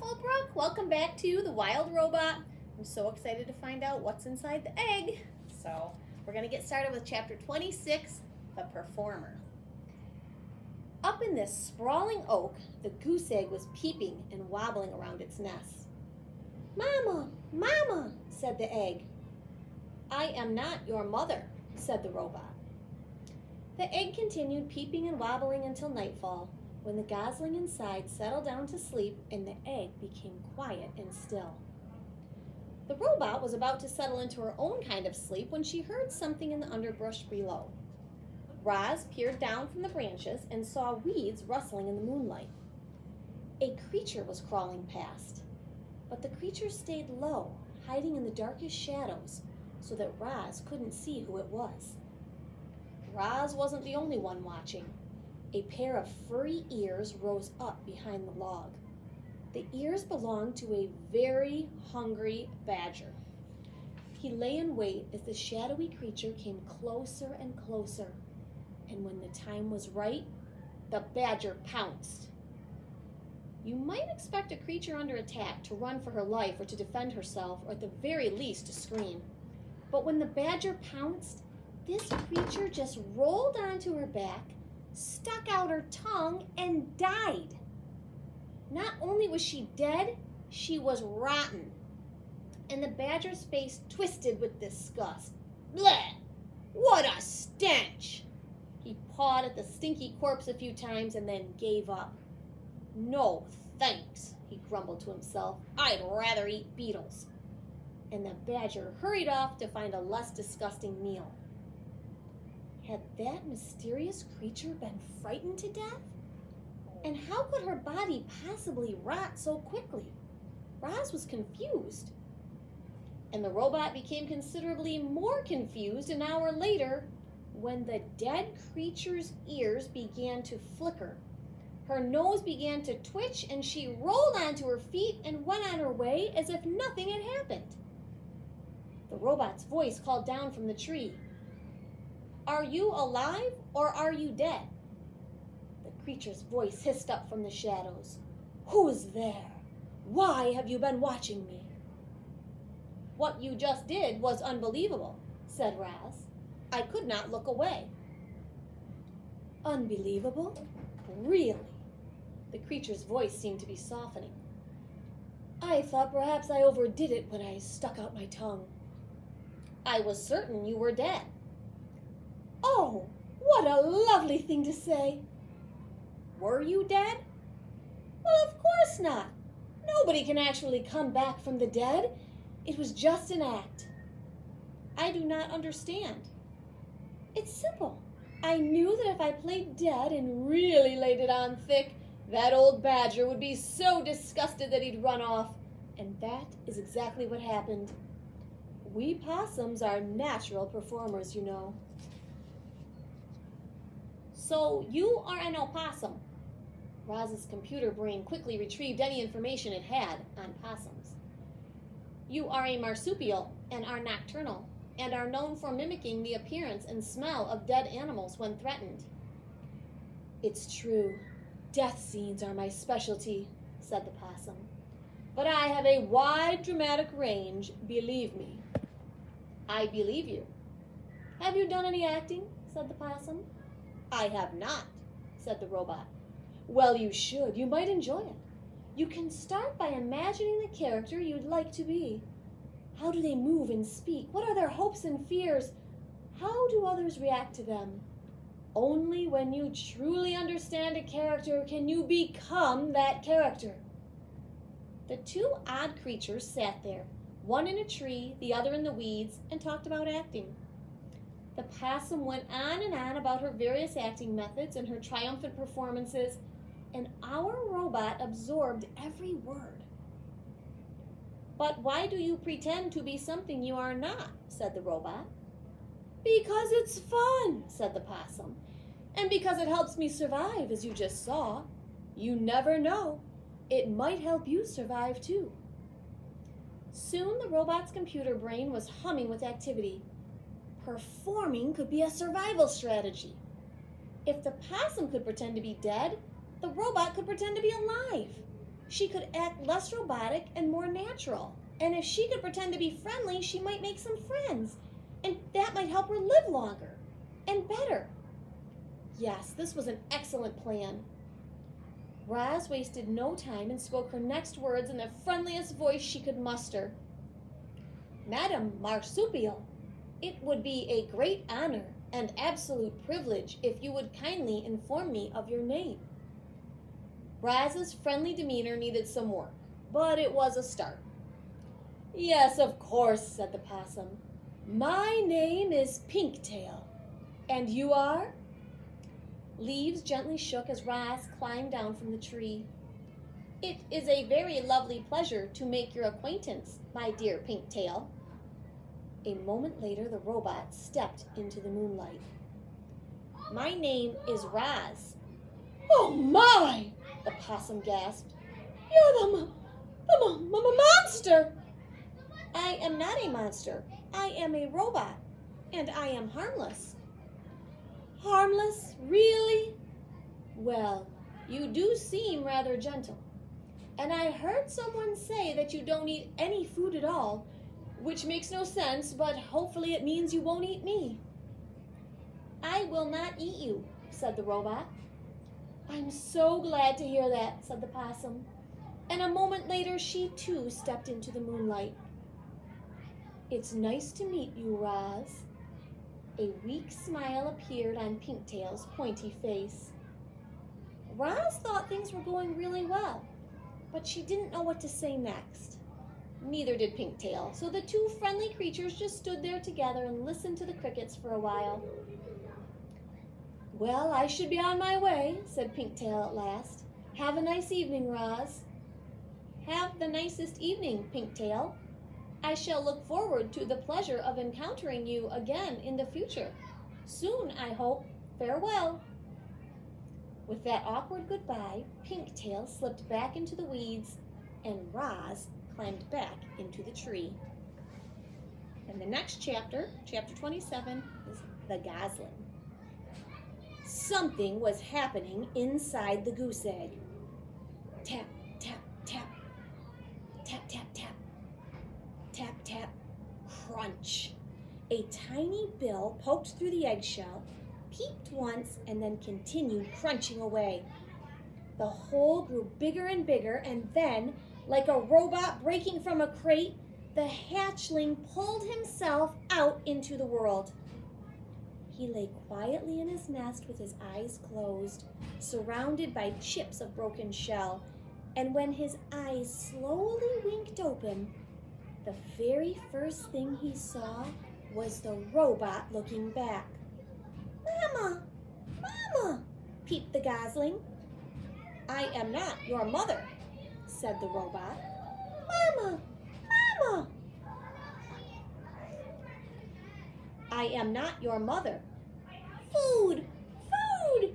Well, Brooke, welcome back to The Wild Robot. I'm so excited to find out what's inside the egg. So, we're going to get started with chapter 26, The Performer. Up in this sprawling oak, the goose egg was peeping and wobbling around its nest. "Mama, Mama," said the egg. "I am not your mother," said the robot. The egg continued peeping and wobbling until nightfall, when the gosling inside settled down to sleep and the egg became quiet and still. The robot was about to settle into her own kind of sleep when she heard something in the underbrush below. Roz peered down from the branches and saw weeds rustling in the moonlight. A creature was crawling past, but the creature stayed low, hiding in the darkest shadows so that Roz couldn't see who it was. Roz wasn't the only one watching. A pair of furry ears rose up behind the log. The ears belonged to a very hungry badger. He lay in wait as the shadowy creature came closer and closer, and when the time was right, the badger pounced. You might expect a creature under attack to run for her life or to defend herself, or at the very least to scream. But when the badger pounced, this creature just rolled onto her back, stuck out her tongue, and died. Not only was she dead, she was rotten. And the badger's face twisted with disgust. "Bleh! What a stench!" He pawed at the stinky corpse a few times and then gave up. "No, thanks," he grumbled to himself. "I'd rather eat beetles." And the badger hurried off to find a less disgusting meal. Had that mysterious creature been frightened to death? And how could her body possibly rot so quickly? Roz was confused. And the robot became considerably more confused an hour later when the dead creature's ears began to flicker. Her nose began to twitch and she rolled onto her feet and went on her way as if nothing had happened. The robot's voice called down from the tree. "Are you alive or are you dead?" The creature's voice hissed up from the shadows. "Who's there? Why have you been watching me?" "What you just did was unbelievable," said Roz. "I could not look away." "Unbelievable? Really?" The creature's voice seemed to be softening. "I thought perhaps I overdid it when I stuck out my tongue." "I was certain you were dead." "Oh, what a lovely thing to say." "Were you dead?" "Well, of course not. Nobody can actually come back from the dead. It was just an act." "I do not understand." "It's simple. I knew that if I played dead and really laid it on thick, that old badger would be so disgusted that he'd run off. And that is exactly what happened. We possums are natural performers, you know." "So you are an opossum." Roz's computer brain quickly retrieved any information it had on possums. "You are a marsupial and are nocturnal, and are known for mimicking the appearance and smell of dead animals when threatened." "It's true. Death scenes are my specialty," said the possum. "But I have a wide dramatic range, believe me." "I believe you." "Have you done any acting?" said the possum. "I have not," said the robot. "Well, you should. You might enjoy it. You can start by imagining the character you'd like to be. How do they move and speak? What are their hopes and fears? How do others react to them? Only when you truly understand a character can you become that character." The two odd creatures sat there, one in a tree, the other in the weeds, and talked about acting. The possum went on and on about her various acting methods and her triumphant performances, and our robot absorbed every word. "But why do you pretend to be something you are not?" said the robot. "Because it's fun," said the possum, "and because it helps me survive, as you just saw. You never know. It might help you survive, too." Soon the robot's computer brain was humming with activity. Performing could be a survival strategy. If the possum could pretend to be dead, the robot could pretend to be alive. she could act less robotic and more natural. And if she could pretend to be friendly, she might make some friends. And that might help her live longer and better. Yes, this was an excellent plan. Roz wasted no time and spoke her next words in the friendliest voice she could muster. Madam Marsupial, it would be a great honor and absolute privilege if you would kindly inform me of your name. Roz's friendly demeanor needed some work, but it was a start. Yes, of course, said the possum. My name is Pinktail. And you are? Leaves gently shook as Roz climbed down from the tree. It is a very lovely pleasure to make your acquaintance, my dear Pinktail. A moment later, the robot stepped into the moonlight. My name is Roz. Oh my! The possum gasped. You're the monster! I am not a monster. I am a robot, and I am harmless. Harmless? Really? Well, you do seem rather gentle. And I heard someone say that you don't eat any food at all, which makes no sense, but hopefully it means you won't eat me. I will not eat you, said the robot. I'm so glad to hear that, said the possum. And a moment later, she too stepped into the moonlight. It's nice to meet you, Roz. A weak smile appeared on Pinktail's pointy face. Roz thought things were going really well, but she didn't know what to say next. Neither did Pinktail, so the two friendly creatures just stood there together and listened to the crickets for a while. Well, I should be on my way, said Pinktail at last. Have a nice evening, Roz. Have the nicest evening, Pinktail. I shall look forward to the pleasure of encountering you again in the future. Soon, I hope. Farewell. With that awkward goodbye, Pinktail slipped back into the weeds, and Roz climbed back into the tree. And the next chapter, chapter 27, is the Gosling. Something was happening inside the goose egg. Tap, tap, tap. Tap, tap, tap. Tap, tap, crunch. A tiny bill poked through the eggshell, peeped once, and then continued crunching away. The hole grew bigger and bigger, and then, like a robot breaking from a crate, the hatchling pulled himself out into the world. He lay quietly in his nest with his eyes closed, surrounded by chips of broken shell, and when his eyes slowly winked open, the very first thing he saw was the robot looking back. Mama! Mama! Peeped the gosling. I am not your mother, said the robot. Mama! Mama! I am not your mother. Food! Food!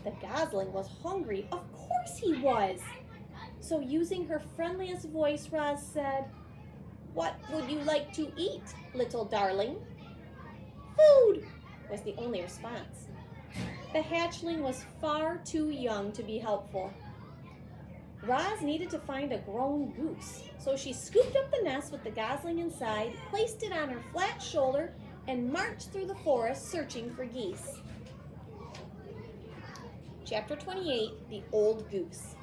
The gosling was hungry. Of course he was. So using her friendliest voice, Roz said, What would you like to eat, little darling? Food, was the only response. The hatchling was far too young to be helpful. Roz needed to find a grown goose, so she scooped up the nest with the gosling inside, placed it on her flat shoulder, and marched through the forest searching for geese. Chapter 28, The Old Goose.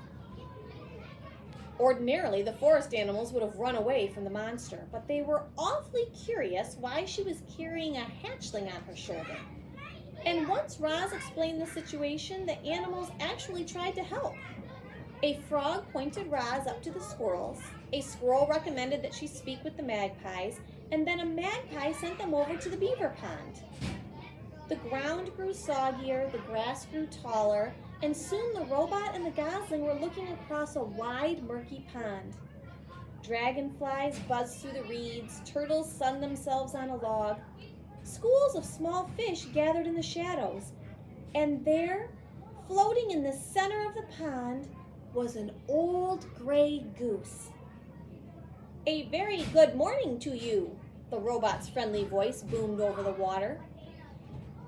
Ordinarily, the forest animals would have run away from the monster, but they were awfully curious why she was carrying a hatchling on her shoulder. And once Roz explained the situation, the animals actually tried to help. A frog pointed Roz up to the squirrels, a squirrel recommended that she speak with the magpies, and then a magpie sent them over to the beaver pond. The ground grew soggier, the grass grew taller, and soon the robot and the gosling were looking across a wide, murky pond. Dragonflies buzzed through the reeds, turtles sunned themselves on a log. Schools of small fish gathered in the shadows, and there, floating in the center of the pond, was an old gray goose. A very good morning to you, the robot's friendly voice boomed over the water.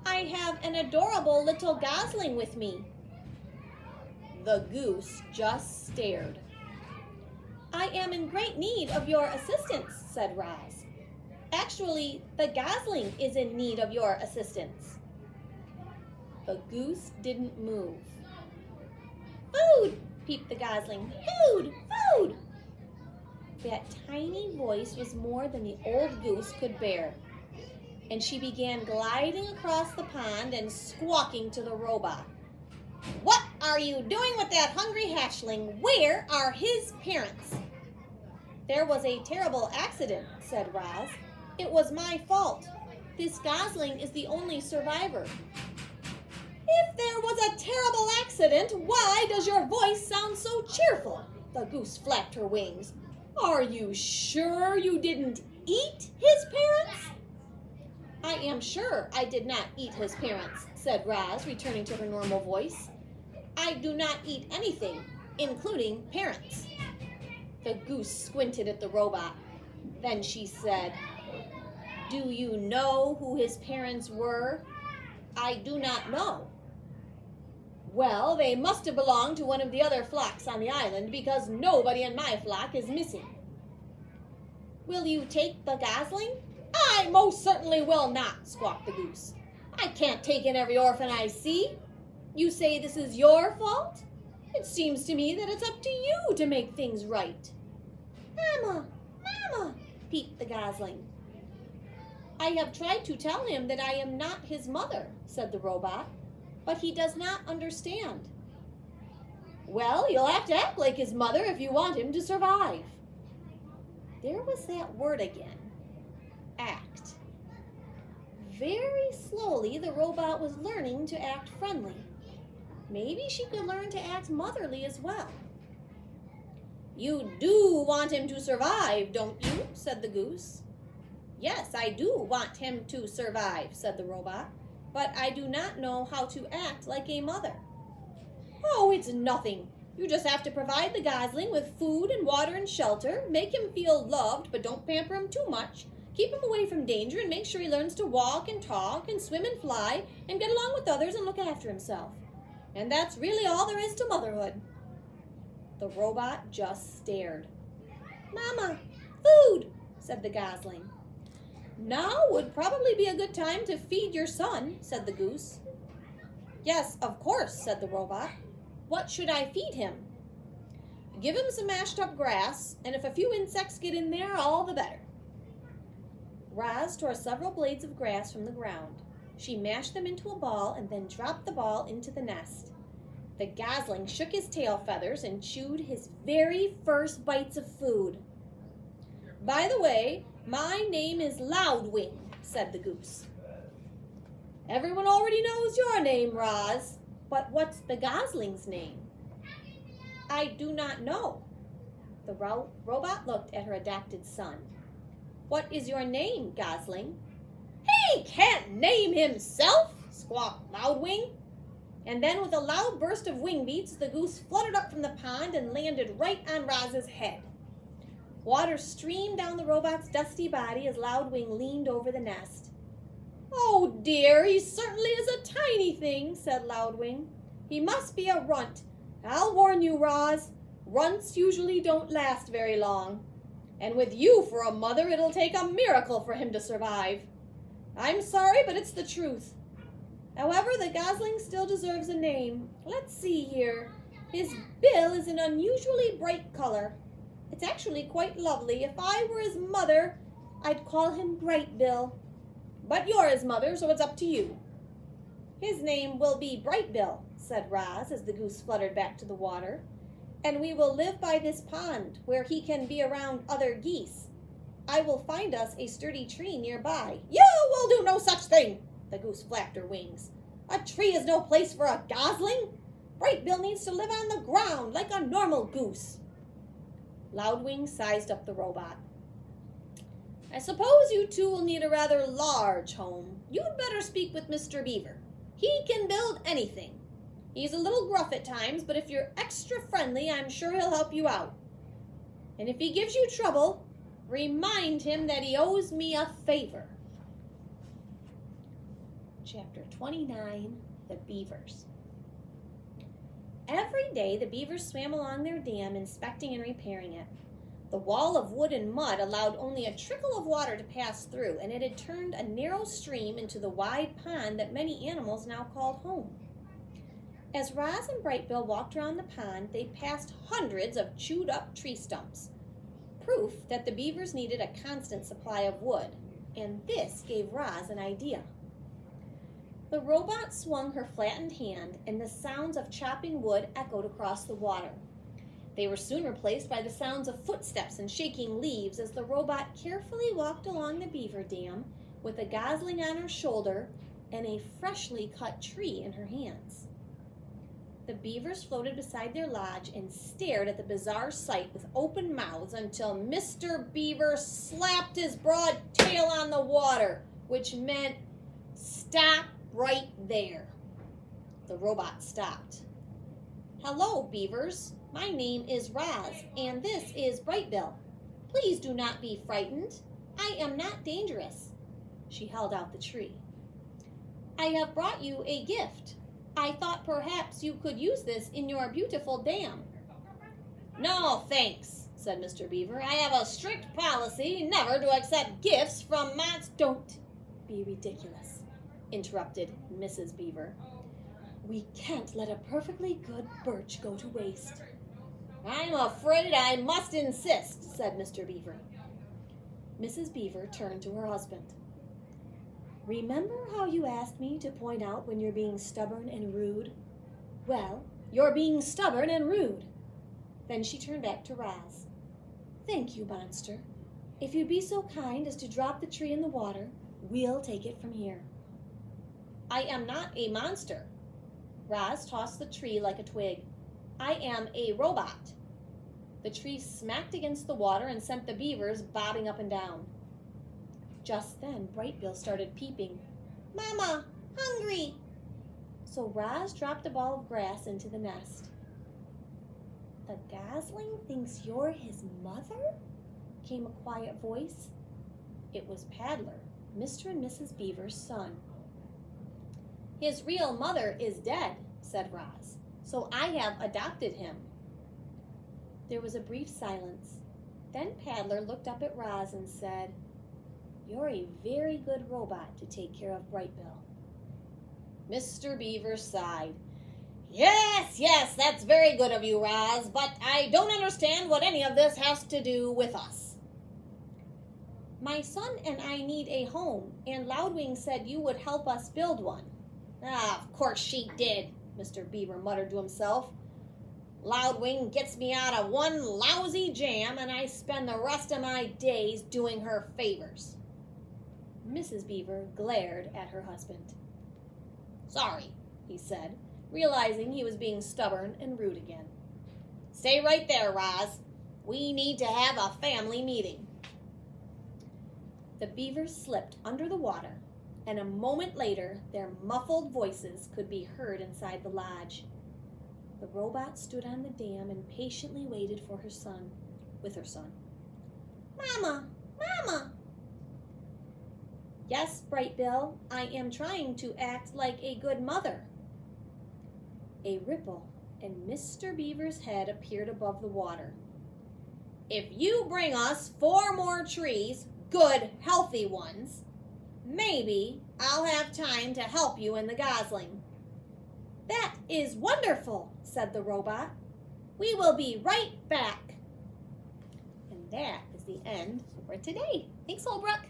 I have an adorable little gosling with me. The goose just stared, I am in great need of your assistance, said Roz. Actually, the gosling is in need of your assistance. The goose didn't move. Food, peeped the gosling. Food, food! That tiny voice was more than the old goose could bear, and she began gliding across the pond and squawking to the robot. What are you doing with that hungry hatchling? Where are his parents? There was a terrible accident, said Roz. It was my fault. This gosling is the only survivor. If there was a terrible accident, why does your voice sound so cheerful? The goose flapped her wings. Are you sure you didn't eat his parents? I am sure I did not eat his parents, said Roz, returning to her normal voice. I do not eat anything, including parents. The goose squinted at the robot. Then she said, Do you know who his parents were? I do not know. Well, they must have belonged to one of the other flocks on the island because nobody in my flock is missing. Will you take the gosling? I most certainly will not, squawked the goose. I can't take in every orphan I see. You say this is your fault? It seems to me that it's up to you to make things right. Mama, Mama, peeped the gosling. I have tried to tell him that I am not his mother, said the robot, but he does not understand. Well, you'll have to act like his mother if you want him to survive. There was that word again. Act. Very slowly, the robot was learning to act friendly. Maybe she could learn to act motherly as well. You do want him to survive, don't you? Said the goose. Yes, I do want him to survive, said the robot, but I do not know how to act like a mother. Oh, it's nothing. You just have to provide the gosling with food and water and shelter, make him feel loved, but don't pamper him too much, keep him away from danger, and make sure he learns to walk and talk and swim and fly and get along with others and look after himself. And that's really all there is to motherhood. The robot just stared. Mama, food, said the gosling. Now would probably be a good time to feed your son, said the goose. Yes, of course, said the robot. What should I feed him? Give him some mashed up grass, and if a few insects get in there, all the better. Roz tore several blades of grass from the ground. She mashed them into a ball and then dropped the ball into the nest. The gosling shook his tail feathers and chewed his very first bites of food. By the way, my name is Loudwing, said the goose. Everyone already knows your name, Roz, but what's the gosling's name? I do not know. The robot looked at her adopted son. What is your name, gosling? He can't name himself, squawked Loudwing. And then with a loud burst of wing beats, the goose fluttered up from the pond and landed right on Roz's head. Water streamed down the robot's dusty body as Loudwing leaned over the nest. Oh dear, he certainly is a tiny thing, said Loudwing. He must be a runt. I'll warn you, Roz, runts usually don't last very long. And with you for a mother, it'll take a miracle for him to survive. I'm sorry, but it's the truth. However, the gosling still deserves a name. Let's see here. His bill is an unusually bright color. It's actually quite lovely. If I were his mother, I'd call him Bright Bill. But you're his mother, so it's up to you. His name will be Bright Bill, said Roz as the goose fluttered back to the water. And we will live by this pond, where he can be around other geese. I will find us a sturdy tree nearby. You will do no such thing, the goose flapped her wings. A tree is no place for a gosling. Bright Bill needs to live on the ground like a normal goose. Loudwing sized up the robot. I suppose you two will need a rather large home. You'd better speak with Mr. Beaver. He can build anything. He's a little gruff at times, but if you're extra friendly, I'm sure he'll help you out. And if he gives you trouble, remind him that he owes me a favor. Chapter 29, The Beavers. Every day, the beavers swam along their dam, inspecting and repairing it. The wall of wood and mud allowed only a trickle of water to pass through, and it had turned a narrow stream into the wide pond that many animals now called home. As Roz and Brightbill walked around the pond, they passed hundreds of chewed-up tree stumps, proof that the beavers needed a constant supply of wood, and this gave Roz an idea. The robot swung her flattened hand, and the sounds of chopping wood echoed across the water. They were soon replaced by the sounds of footsteps and shaking leaves as the robot carefully walked along the beaver dam with a gosling on her shoulder and a freshly cut tree in her hands. The beavers floated beside their lodge and stared at the bizarre sight with open mouths until Mr. Beaver slapped his broad tail on the water, which meant, "Stop right there." The robot stopped. "Hello, beavers. My name is Roz, and this is Brightbill. Please do not be frightened. I am not dangerous." She held out the tree. "I have brought you a gift. I thought perhaps you could use this in your beautiful dam." "No, thanks," said Mr. Beaver. "I have a strict policy never to accept gifts from monsters." "Don't be ridiculous," interrupted Mrs. Beaver. "We can't let a perfectly good birch go to waste." "I'm afraid I must insist," said Mr. Beaver. Mrs. Beaver turned to her husband. "Remember how you asked me to point out when you're being stubborn and rude? Well, you're being stubborn and rude." Then she turned back to Roz. "Thank you, monster. If you'd be so kind as to drop the tree in the water, we'll take it from here." "I am not a monster." Roz tossed the tree like a twig. "I am a robot." The tree smacked against the water and sent the beavers bobbing up and down. Just then, Brightbill started peeping. "Mama, hungry!" So Roz dropped a ball of grass into the nest. "The gosling thinks you're his mother?" came a quiet voice. It was Paddler, Mr. and Mrs. Beaver's son. "His real mother is dead," said Roz, "so I have adopted him." There was a brief silence. Then Paddler looked up at Roz and said, "You're a very good robot to take care of Brightbill." Mr. Beaver sighed. Yes, that's very good of you, Roz, but I don't understand what any of this has to do with us." "My son and I need a home, and Loudwing said you would help us build one." Of course she did," Mr. Beaver muttered to himself. "Loudwing gets me out of one lousy jam, and I spend the rest of my days doing her favors." Mrs. Beaver glared at her husband. "Sorry," he said, realizing he was being stubborn and rude again. "Stay right there, Roz. We need to have a family meeting." The beavers slipped under the water, and a moment later their muffled voices could be heard inside the lodge. The robot stood on the dam and patiently waited for her son, with her son. "Mama! Mama!" "Yes, Brightbill, I am trying to act like a good mother." A ripple, and Mr. Beaver's head appeared above the water. "If you bring us 4 more trees, good, healthy ones, maybe I'll have time to help you in the gosling." "That is wonderful," said the robot. "We will be right back." And that is the end for today. Thanks, Holbrook.